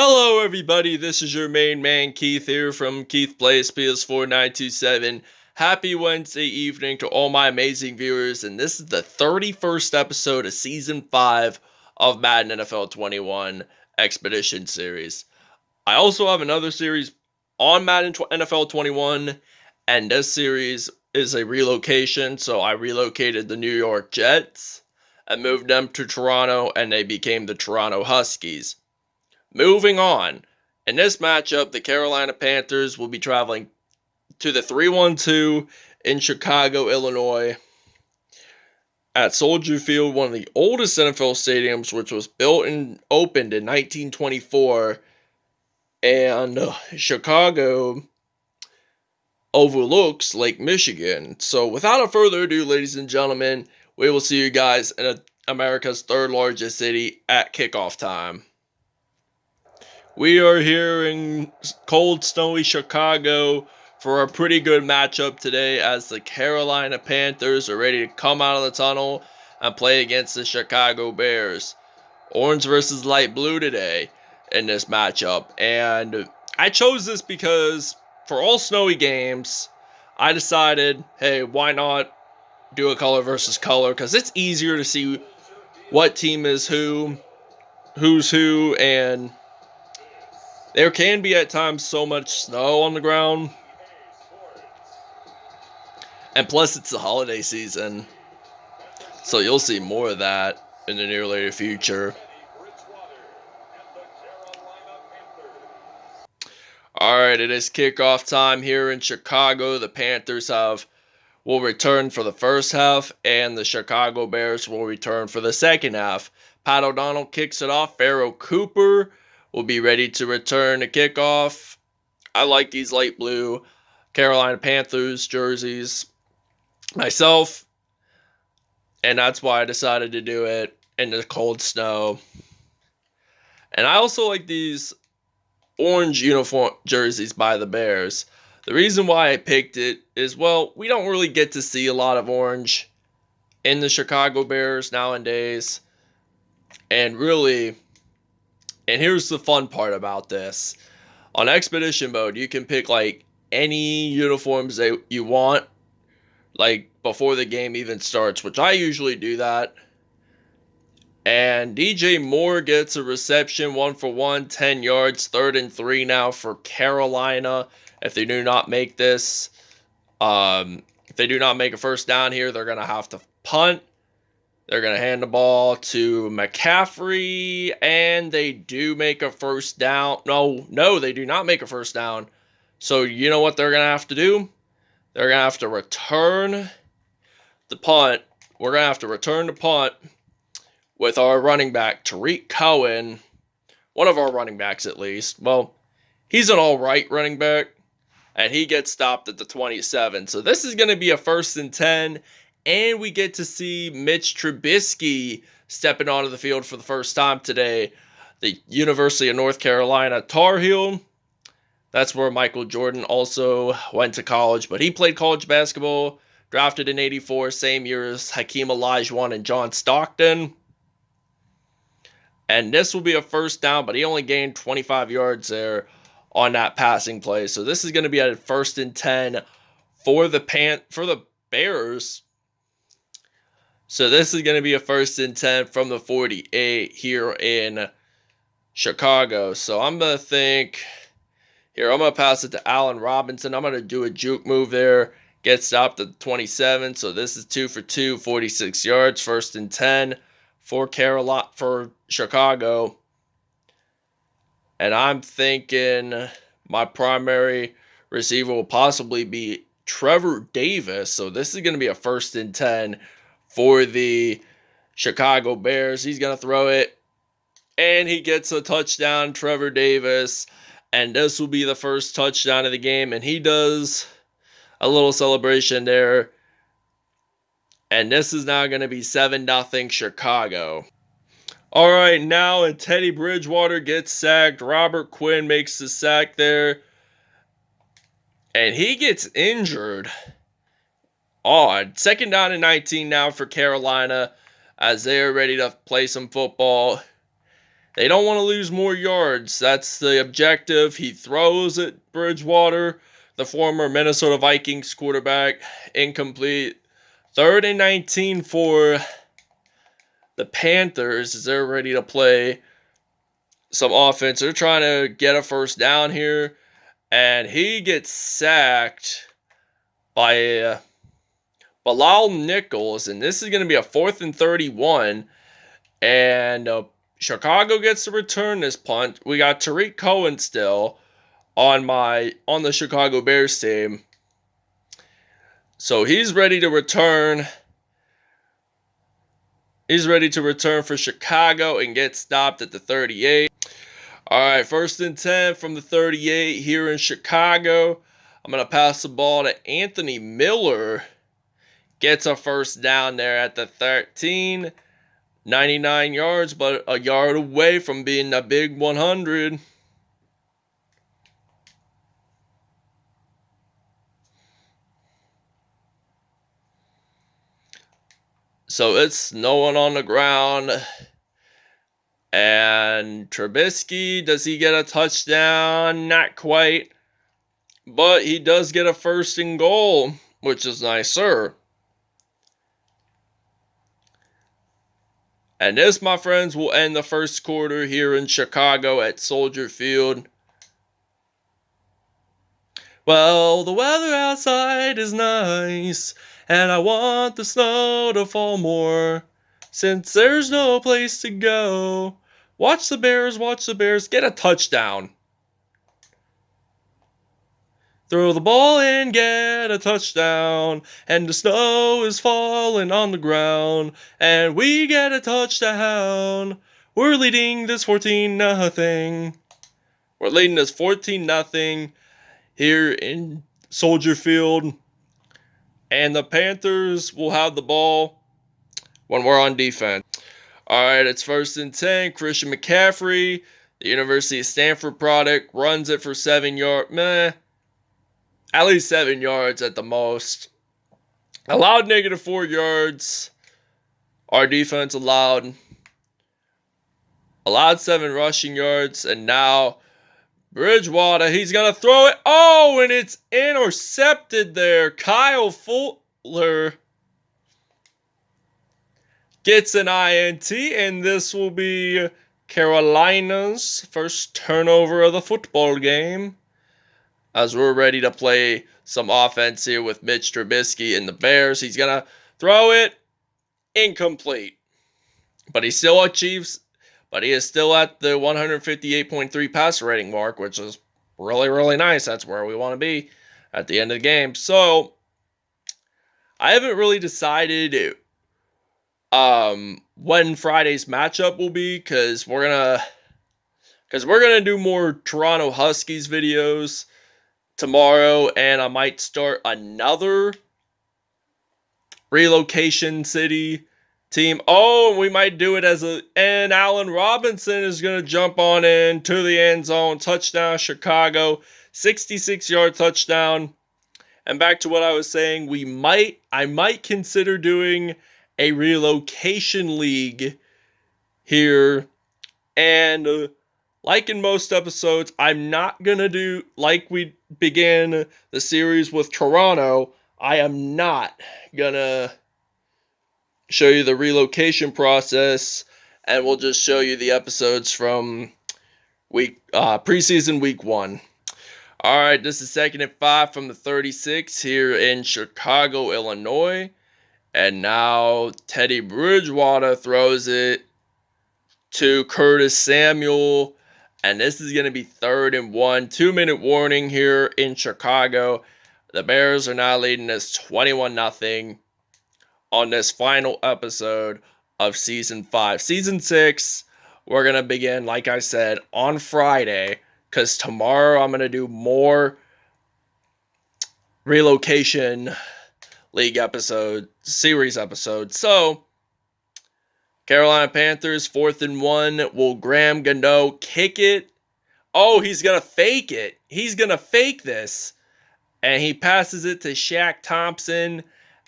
Hello everybody, this is your main man Keith here from Keith Plays PS4 927. Happy Wednesday evening to all my amazing viewers, and this is the 31st episode of Season 5 of Madden NFL 21 Expedition Series. I also have another series on Madden NFL 21, and this series is a relocation, so I relocated the New York Jets and moved them to Toronto, and they became the Toronto Huskies. Moving on, in this matchup, the Carolina Panthers will be traveling to the 312 in Chicago, Illinois, at Soldier Field, one of the oldest NFL stadiums, which was built and opened in 1924, and Chicago overlooks Lake Michigan. So without further ado, ladies and gentlemen, we will see you guys in America's third largest city at kickoff time. We are here in cold, snowy Chicago for a pretty good matchup today as the Carolina Panthers are ready to come out of the tunnel and play against the Chicago Bears. Orange versus light blue today in this matchup. And I chose this because for all snowy games, I decided, hey, why not do a color versus color? Because it's easier to see what team is who's who, and there can be at times so much snow on the ground. And plus it's the holiday season, so you'll see more of that in the near future. Alright, it is kickoff time here in Chicago. The Panthers will return for the first half, and the Chicago Bears will return for the second half. Pat O'Donnell kicks it off. Pharaoh Cooper will be ready to return to kickoff. I like these light blue Carolina Panthers jerseys myself, and that's why I decided to do it in the cold snow. And I also like these orange uniform jerseys by the Bears. The reason why I picked it is, well, we don't really get to see a lot of orange in the Chicago Bears nowadays. And here's the fun part about this. On Expedition mode, you can pick like any uniforms that you want, like before the game even starts, which I usually do that. And DJ Moore gets a reception, 1-for-1, 10 yards, 3rd and 3 now for Carolina. If they do not make this, if they do not make a first down here, they're going to have to punt. They're going to hand the ball to McCaffrey, and they do make a first down. No, they do not make a first down. So you know what they're going to have to do? They're going to have to return the punt. We're going to have to return the punt with our running back, Tariq Cohen, one of our running backs at least. Well, he's an all-right running back, and he gets stopped at the 27. So this is going to be a 1st and 10, and we get to see Mitch Trubisky stepping onto the field for the first time today. The University of North Carolina Tar Heel. That's where Michael Jordan also went to college, but he played college basketball, drafted in '84, same year as Hakeem Olajuwon and John Stockton. And this will be a first down, but he only gained 25 yards there on that passing play. So this is going to be at 1st and 10 for the Bears. So this is going to be a 1st and 10 from the 48 here in Chicago. So I'm going to pass it to Allen Robinson. I'm going to do a juke move there. Get stopped at 27. So this is 2 for 2, 46 yards, 1st and 10 for Chicago. And I'm thinking my primary receiver will possibly be Trevor Davis. So this is going to be a 1st and 10 for the Chicago Bears. He's going to throw it, and he gets a touchdown, Trevor Davis. And this will be the first touchdown of the game, and he does a little celebration there. And this is now going to be 7-0 Chicago. All right, now and Teddy Bridgewater gets sacked. Robert Quinn makes the sack there, and he gets injured. Odd. 2nd down and 19 now for Carolina as they are ready to play some football. They don't want to lose more yards. That's the objective. He throws it, Bridgewater, the former Minnesota Vikings quarterback, incomplete. 3rd and 19 for the Panthers as they're ready to play some offense. They're trying to get a first down here, and he gets sacked by Bilal Nichols, and this is going to be a 4th and 31, and Chicago gets to return this punt. We got Tariq Cohen still on the Chicago Bears team, so he's ready to return. He's ready to return for Chicago and get stopped at the 38. All right, 1st and 10 from the 38 here in Chicago. I'm going to pass the ball to Anthony Miller. Gets a first down there at the 13. 99 yards, but a yard away from being a big 100. So it's no one on the ground. And Trubisky, does he get a touchdown? Not quite. But he does get a 1st and goal, which is nicer. And this, my friends, will end the 1st quarter here in Chicago at Soldier Field. Well, the weather outside is nice, and I want the snow to fall more, since there's no place to go. Watch the Bears, get a touchdown. Throw the ball and get a touchdown, and the snow is falling on the ground, and we get a touchdown. We're leading this 14-0. We're leading this 14-0 here in Soldier Field, and the Panthers will have the ball when we're on defense. All right, it's 1st and 10. Christian McCaffrey, the University of Stanford product, runs it for 7 yards. At least 7 yards at the most. Allowed -4 yards. Our defense allowed 7 rushing yards. And now Bridgewater, he's going to throw it. Oh, and it's intercepted there. Kyle Fuller gets an INT, and this will be Carolina's first turnover of the football game, as we're ready to play some offense here with Mitch Trubisky and the Bears. He's going to throw it incomplete. But he still achieves, but he is still at the 158.3 passer rating mark, which is really, really nice. That's where we want to be at the end of the game. So, I haven't really decided when Friday's matchup will be, because we're gonna do more Toronto Huskies videos tomorrow, and I might start another relocation city team. Oh, we might do it and Allen Robinson is going to jump on in to the end zone. Touchdown, Chicago. 66-yard touchdown. And back to what I was saying, I might consider doing a relocation league here. And like in most episodes, I'm not going to do, like we began the series with Toronto, I am not going to show you the relocation process, and we'll just show you the episodes from preseason week 1. All right, this is 2nd and 5 from the 36 here in Chicago, Illinois. And now Teddy Bridgewater throws it to Curtis Samuel. And this is going to be 3rd and 1. 2-minute warning here in Chicago. The Bears are now leading us 21-0 on this final episode of Season 5. Season 6, we're going to begin, like I said, on Friday, because tomorrow I'm going to do more relocation league series episodes. So, Carolina Panthers, 4th and 1. Will Graham Gano kick it? Oh, he's going to fake it. He's going to fake this. And he passes it to Shaq Thompson.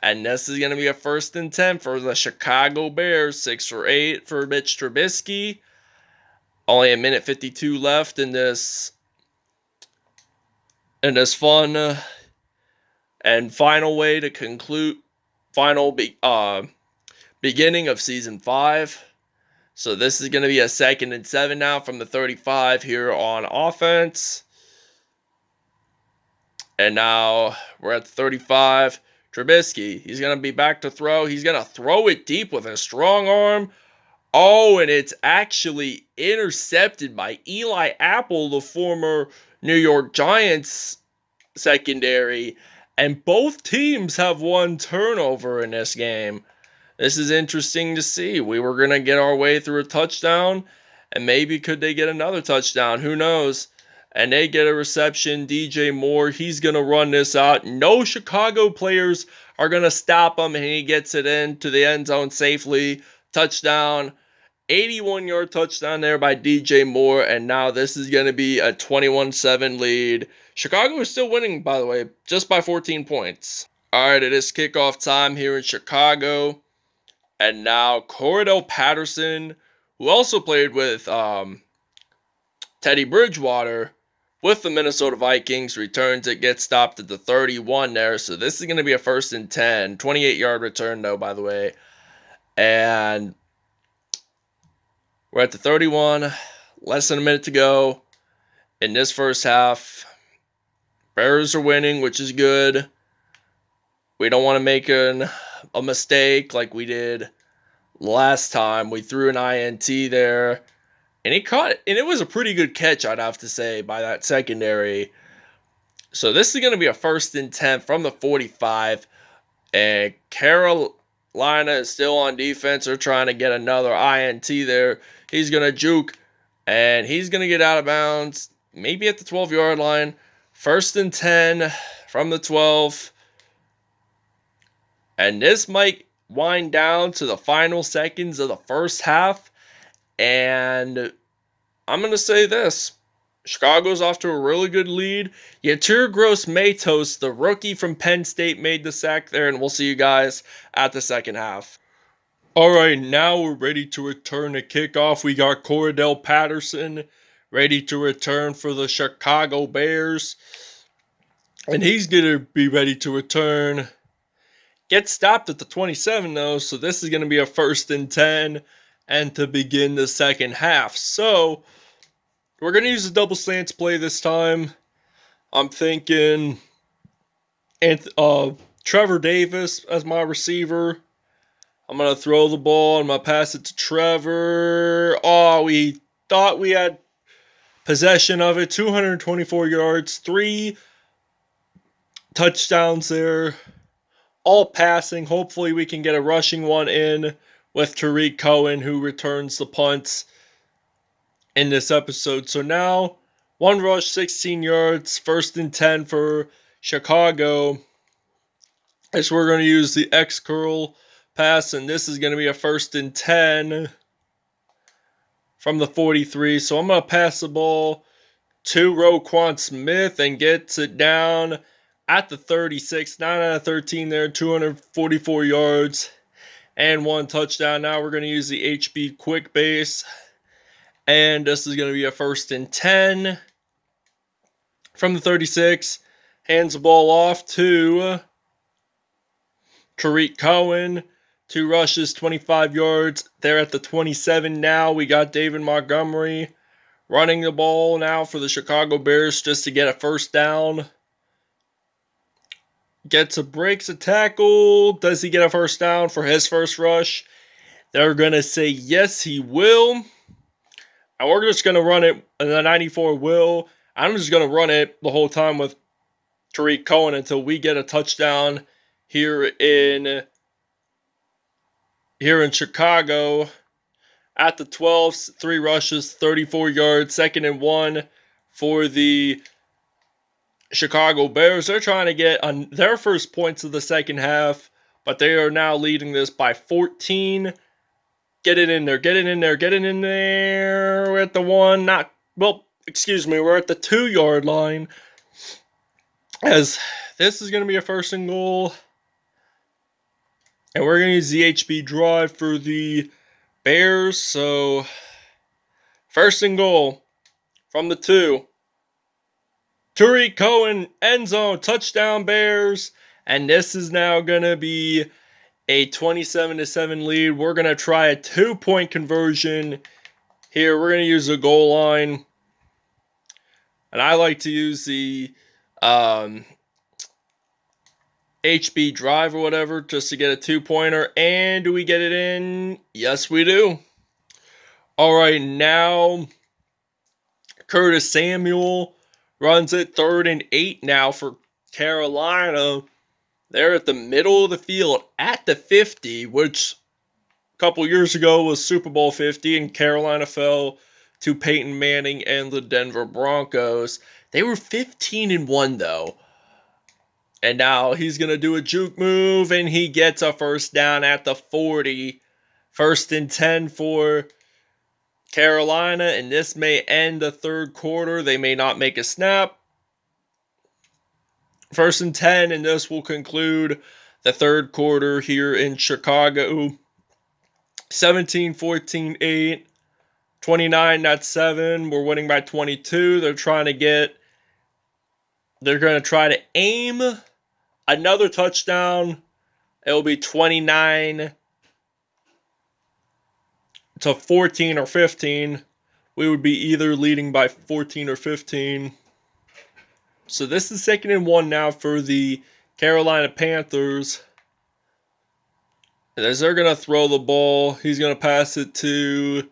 And this is going to be a 1st and 10 for the Chicago Bears. 6 for 8 for Mitch Trubisky. Only a minute 52 left in this fun and final way to conclude beginning of season 5. So this is going to be a 2nd and 7 now from the 35 here on offense. And now we're at the 35. Trubisky, he's going to be back to throw. He's going to throw it deep with a strong arm. Oh, and it's actually intercepted by Eli Apple, the former New York Giants secondary. And both teams have one turnover in this game. This is interesting to see. We were going to get our way through a touchdown, and maybe could they get another touchdown? Who knows? And they get a reception. DJ Moore, he's going to run this out. No Chicago players are going to stop him, and he gets it into the end zone safely. Touchdown. 81-yard touchdown there by DJ Moore, and now this is going to be a 21-7 lead. Chicago is still winning, by the way, just by 14 points. All right, it is kickoff time here in Chicago. And now Cordell Patterson, who also played with Teddy Bridgewater with the Minnesota Vikings, returns it, gets stopped at the 31 there. So this is going to be a 1st and 10. 28-yard return, though, by the way. And we're at the 31. Less than a minute to go in this first half. Bears are winning, which is good. We don't want to make a mistake like we did last time. We threw an INT there, and he caught it, and it was a pretty good catch, I'd have to say, by that secondary. So this is going to be a 1st and 10 from the 45, and Carolina is still on defense. They're trying to get another INT there. He's going to juke, and he's going to get out of bounds, maybe at the 12-yard line. 1st and 10 from the 12. And this might wind down to the final seconds of the first half. And I'm going to say this. Chicago's off to a really good lead. Yetur Gross-Matos, the rookie from Penn State, made the sack there. And we'll see you guys at the second half. All right, now we're ready to return to kickoff. We got Cordell Patterson ready to return for the Chicago Bears. And he's going to be ready to return. Gets stopped at the 27, though, so this is going to be a 1st and 10 and to begin the second half. So, we're going to use a double slants play this time. I'm thinking Trevor Davis as my receiver. I'm going to throw the ball. I'm going to pass it to Trevor. Oh, we thought we had possession of it. 224 yards, 3 touchdowns there. All passing. Hopefully we can get a rushing one in with Tariq Cohen, who returns the punts in this episode. So now, 1 rush, 16 yards, 1st and 10 for Chicago. As we're going to use the X-curl pass, and this is going to be a 1st and 10 from the 43. So I'm going to pass the ball to Roquan Smith and gets it down at the 36, 9 out of 13 there, 244 yards and 1 touchdown. Now we're going to use the HB quick base. And this is going to be a 1st and 10 from the 36. Hands the ball off to Tariq Cohen. 2 rushes, 25 yards. They're at the 27 now. We got David Montgomery running the ball now for the Chicago Bears just to get a 1st down. Breaks a tackle. Does he get a 1st down for his first rush? They're going to say yes, he will. And we're just going to run it. And the 94 will. I'm just going to run it the whole time with Tariq Cohen until we get a touchdown here in Chicago. At the 12, 3 rushes, 34 yards, 2nd and 1 for the Chicago Bears. They're trying to get on their first points of the second half, but they are now leading this by 14. Get it in there, get it in there, get it in there. We're at the 1, we're at the 2-yard line. As this is going to be a 1st and goal. And we're going to use the HB drive for the Bears. So, First and goal from the 2. Tariq Cohen, end zone, touchdown Bears. And this is now going to be a 27-7 lead. We're going to try a 2-point conversion here. We're going to use a goal line. And I like to use the HB drive or whatever just to get a 2-pointer. And do we get it in? Yes, we do. All right, now Curtis Samuel runs it 3rd and 8 now for Carolina. They're at the middle of the field at the 50, which a couple years ago was Super Bowl 50, and Carolina fell to Peyton Manning and the Denver Broncos. They were 15-1 though. And now he's going to do a juke move, and he gets a first down at the 40. 1st and 10 for Carolina, and this may end the 3rd quarter. They may not make a snap. 1st and 10, and this will conclude the 3rd quarter here in Chicago. 17-14, 8. 29-7. We're winning by 22. They're going to try to aim another touchdown. It'll be 29-14 or 15. We would be either leading by 14 or 15. So this is 2nd and 1 now for the Carolina Panthers. As they're going to throw the ball, he's going to pass it to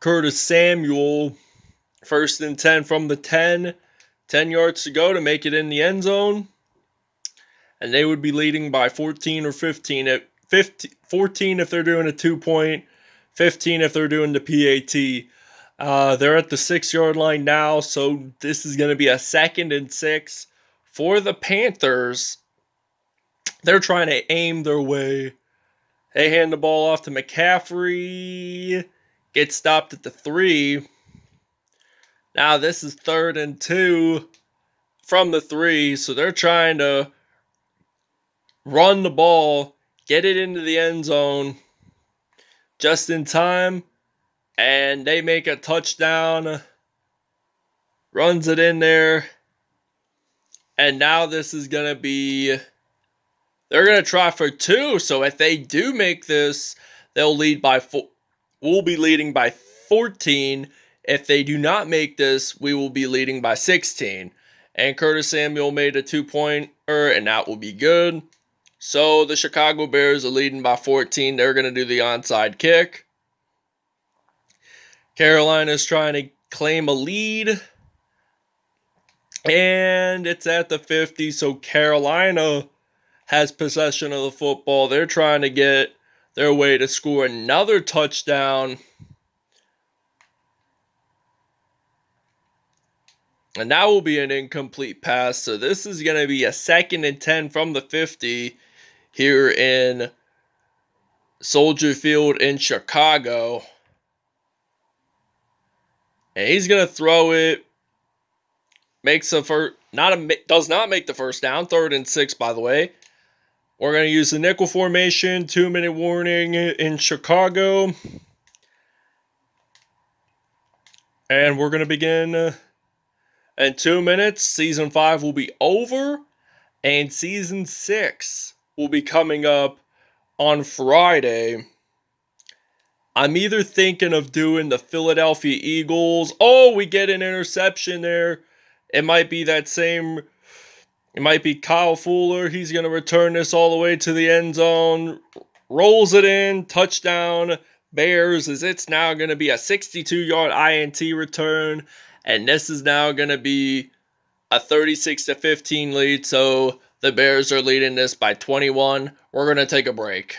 Curtis Samuel. 1st and 10 from the 10. 10 yards to go to make it in the end zone. And they would be leading by 14 or 15. 14 if they're doing a 2-point. 15 if they're doing the PAT. They're at the 6-yard line now, so this is going to be a 2nd and 6 for the Panthers. They're trying to aim their way. They hand the ball off to McCaffrey. Gets stopped at the 3. Now this is 3rd and 2 from the 3, so they're trying to run the ball, get it into the end zone just in time. And they make a touchdown. Runs it in there. And now this is going to be... They're going to try for 2. So if they do make this, they'll lead by 4. We'll be leading by 14. If they do not make this, we will be leading by 16. And Curtis Samuel made a 2-pointer, and that will be good. So the Chicago Bears are leading by 14. They're going to do the onside kick. Carolina's trying to claim a lead. And it's at the 50, so Carolina has possession of the football. They're trying to get their way to score another touchdown. And that will be an incomplete pass. So this is going to be a 2nd and 10 from the 50 here in Soldier Field in Chicago. And he's going to throw it. Makes a first, does not make the first down. 3rd and 6, by the way. We're going to use the nickel formation. 2-minute warning in Chicago. And we're going to begin in 2 minutes. Season 5 will be over. And Season 6 will be coming up on Friday. I'm either thinking of doing the Philadelphia Eagles. Oh, we get an interception there. It might be Kyle Fuller. He's going to return this all the way to the end zone. Rolls it in. Touchdown. Bears, as it's now going to be a 62-yard INT return. And this is now going to be a 36-15 lead. So the Bears are leading this by 21. We're going to take a break.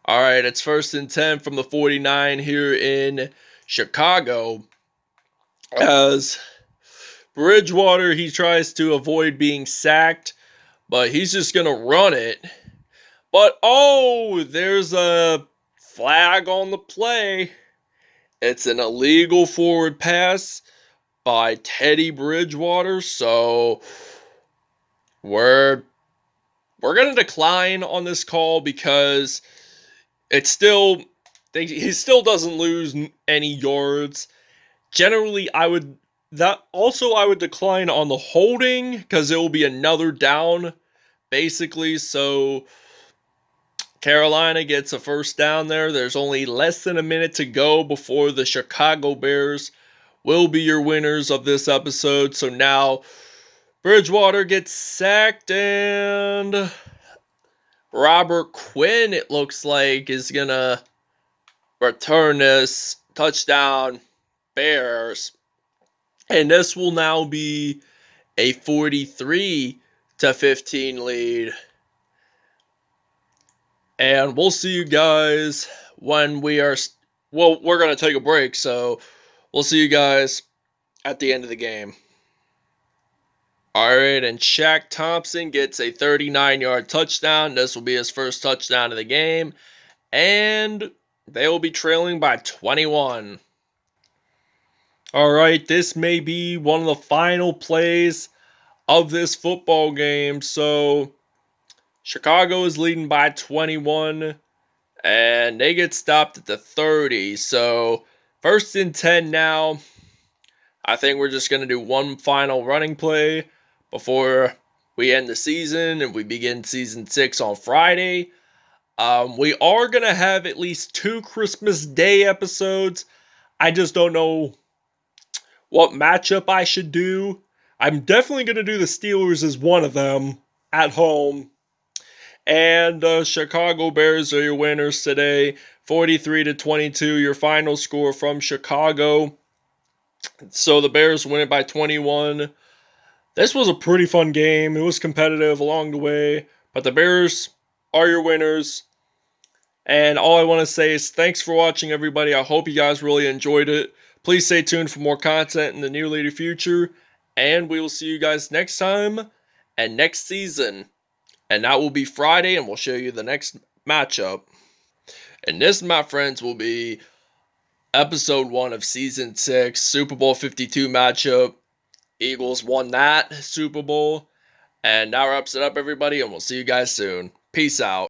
All right, it's 1st and 10 from the 49 here in Chicago. As Bridgewater, he tries to avoid being sacked, but he's just going to run it. But, oh, there's a flag on the play. It's an illegal forward pass by Teddy Bridgewater, so we're going to decline on this call because it's still, he still doesn't lose any yards. Generally, I would decline on the holding because it will be another down, basically. So Carolina gets a first down there. There's only less than a minute to go before the Chicago Bears will be your winners of this episode. So now Bridgewater gets sacked, and Robert Quinn, it looks like, is going to return this touchdown, Bears. And this will now be a 43-15 lead. And we'll see you guys when we're going to take a break. So we'll see you guys at the end of the game. All right, and Shaq Thompson gets a 39-yard touchdown. This will be his first touchdown of the game. And they will be trailing by 21. All right, this may be one of the final plays of this football game. So Chicago is leading by 21, and they get stopped at the 30. So 1st and 10 now. I think we're just going to do one final running play before we end the season and we begin season 6 on Friday. We are going to have at least 2 Christmas Day episodes. I just don't know what matchup I should do. I'm definitely going to do the Steelers as one of them at home. And Chicago Bears are your winners today. 43-22, your final score from Chicago. So the Bears win it by 21. This was a pretty fun game. It was competitive along the way. But the Bears are your winners. And all I want to say is thanks for watching, everybody. I hope you guys really enjoyed it. Please stay tuned for more content in the near future. And we will see you guys next time and next season. And that will be Friday, and we'll show you the next matchup. And this, my friends, will be episode 1 of season 6, Super Bowl 52 matchup. Eagles won that Super Bowl. And that wraps it up, everybody, and we'll see you guys soon. Peace out.